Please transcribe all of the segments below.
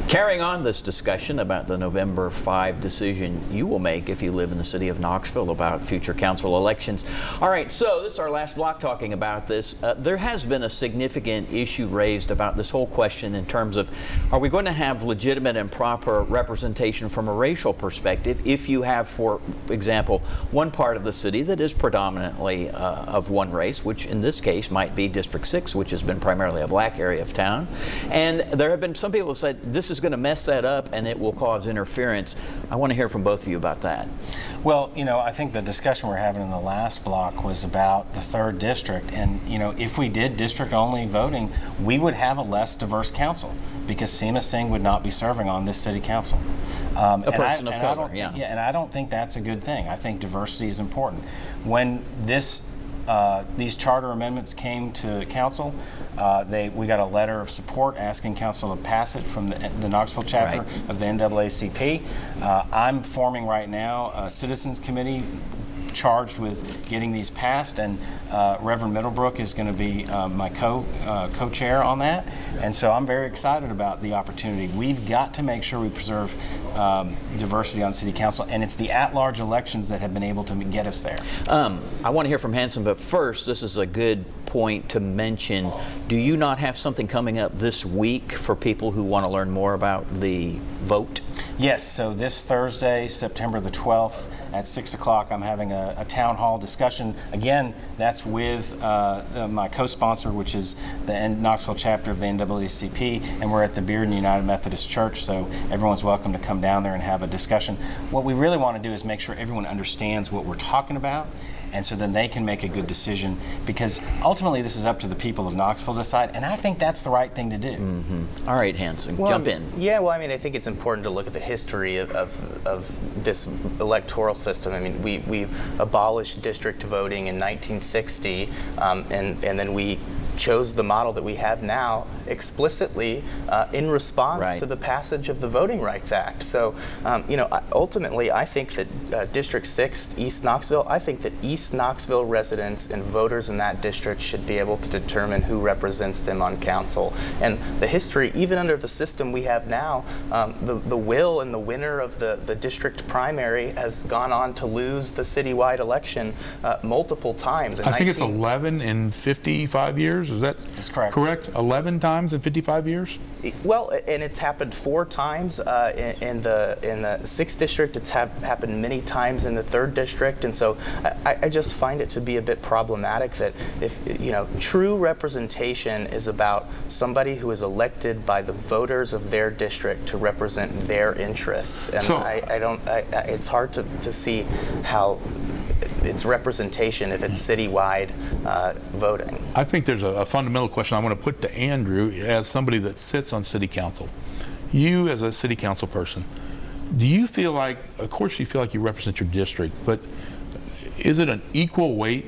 Carrying on this discussion about the November 5 decision you will make if you live in the city of Knoxville about future council elections. All right, so this is our last block talking about this. There has been a significant issue raised about this whole question in terms of, are we going to have legitimate and proper representation from a racial perspective if you have, for example, one part of the city that is predominantly of one race, which in this case might be District 6, which has been primarily a black area of town. And there have been some people who said this is going to mess that up and it will cause interference. I want to hear from both of you about that. Well, I think the discussion we're having in the last block was about the 3rd district, and if we did district-only voting, we would have a less diverse council because Seema Singh would not be serving on this city council. A person of color, yeah. And I don't think that's a good thing. I think diversity is important. When these charter amendments came to council, we got a letter of support asking council to pass it from the Knoxville chapter of the NAACP. I'm forming right now a citizens committee charged with getting these passed, and Reverend Middlebrook is going to be my co-chair on that. And so I'm very excited about the opportunity. We've got to make sure we preserve diversity on city council, and it's the at-large elections that have been able to get us there. I want to hear from Hancen, but first, this is a good point to mention. Do you not have something coming up this week for people who want to learn more about the vote? Yes, so this Thursday, September the 12th at 6 o'clock, I'm having a town hall discussion. Again, that's with my co-sponsor, which is the Knoxville chapter of the NAACP, and we're at the Bearden United Methodist Church, so everyone's welcome to come down there and have a discussion. What we really want to do is make sure everyone understands what we're talking about, and so then they can make a good decision, because ultimately this is up to the people of Knoxville to decide, and I think that's the right thing to do. All right, Hancen, jump in. Yeah, well, I think it's important to look at the history of this electoral system. We abolished district voting in 1960, and then we chose the model that we have now explicitly in response to the passage of the Voting Rights Act. So, ultimately, I think that District 6, East Knoxville, I think that East Knoxville residents and voters in that district should be able to determine who represents them on council. And the history, even under the system we have now, the will and the winner of the district primary has gone on to lose the citywide election multiple times. I think it's 11 in 55 years. Is that correct? 11 times in 55 years? Well, and it's happened 4 times in the 6th district. It's happened many times in the 3rd district, and so I just find it to be a bit problematic that if true representation is about somebody who is elected by the voters of their district to represent their interests, and so, it's hard to see how it's representation if it's citywide voting. I think there's a fundamental question I want to put to Andrew as somebody that sits on city council. You as a city council person, do you feel like, of course you feel like you represent your district, but is it an equal weight,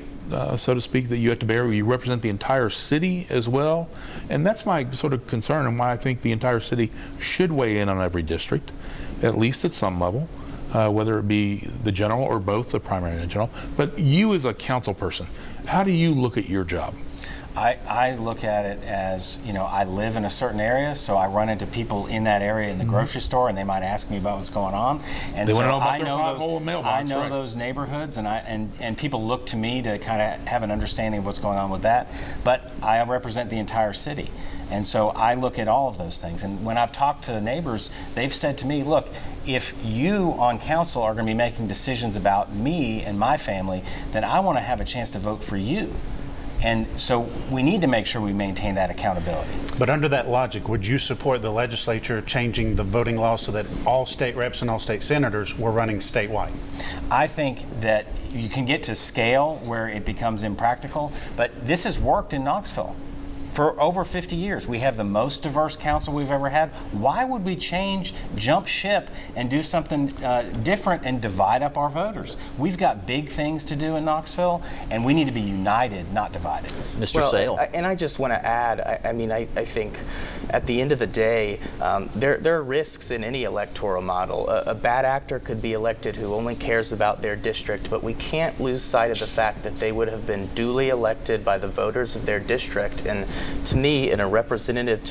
so to speak, that you have to bear where you represent the entire city as well? And that's my sort of concern, and why I think the entire city should weigh in on every district, at least at some level. Whether it be the general or both the primary and general. But you as a council person, how do you look at your job? I look at it as, I live in a certain area, so I run into people in that area in the grocery store, and they might ask me about what's going on. And they so want to know about I their know pothole and mailbox, I know those neighborhoods, and people look to me to kind of have an understanding of what's going on with that. But I represent the entire city. And so I look at all of those things. And when I've talked to neighbors, they've said to me, look, if you on council are going to be making decisions about me and my family, then I want to have a chance to vote for you. And so we need to make sure we maintain that accountability. But under that logic, would you support the legislature changing the voting law so that all state reps and all state senators were running statewide? I think that you can get to scale where it becomes impractical, but this has worked in Knoxville. For over 50 years, we have the most diverse council we've ever had. Why would we jump ship, and do something different and divide up our voters? We've got big things to do in Knoxville, and we need to be united, not divided. Mr. Sale. And I just want to add, I think at the end of the day, there are risks in any electoral model. A bad actor could be elected who only cares about their district, but we can't lose sight of the fact that they would have been duly elected by the voters of their district. And to me, in a representative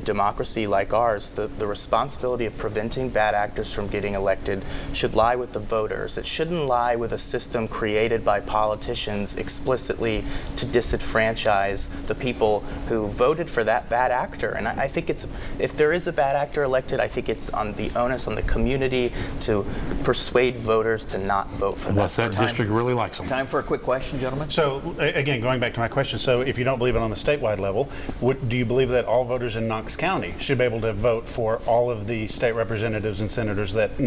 democracy like ours, the responsibility of preventing bad actors from getting elected should lie with the voters. It shouldn't lie with a system created by politicians explicitly to disenfranchise the people who voted for that bad actor. And I think if there is a bad actor elected, I think it's on the onus on the community to persuade voters to not vote for Unless that district really likes them. Time for a quick question, gentlemen. So again, going back to my question, so if you don't believe it on the statewide level, do you believe that all voters in Knox County should be able to vote for all of the state representatives and senators that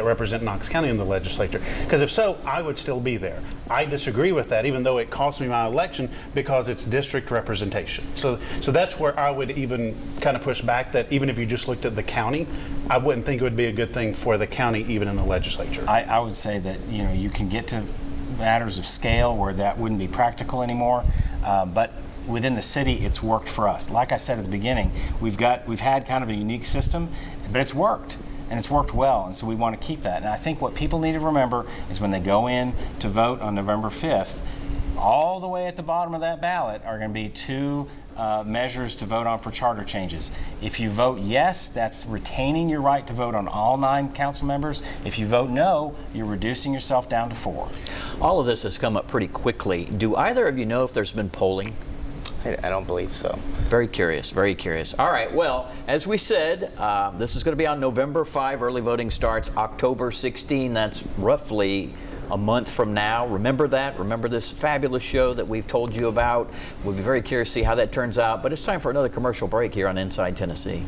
represent Knox County in the legislature? Because if so, I would still be there. I disagree with that, even though it cost me my election, because it's district representation. So that's where I would even kind of push back, that even if you just looked at the county, I wouldn't think it would be a good thing for the county, even in the legislature. I would say that you can get to matters of scale where that wouldn't be practical anymore, but within the city, it's worked for us. Like I said at the beginning, we've had kind of a unique system, but it's worked. And it's worked well, and so we want to keep that. And I think what people need to remember is when they go in to vote on November 5th, all the way at the bottom of that ballot are going to be two measures to vote on for charter changes. If you vote yes, that's retaining your right to vote on all 9 council members. If you vote no, you're reducing yourself down to 4. All of this has come up pretty quickly. Do either of you know if there's been polling? I don't believe so. Very curious, very curious. All right, well, as we said, this is going to be on November 5. Early voting starts October 16. That's roughly a month from now. Remember that. Remember this fabulous show that we've told you about. We'll be very curious to see how that turns out. But it's time for another commercial break here on Inside Tennessee.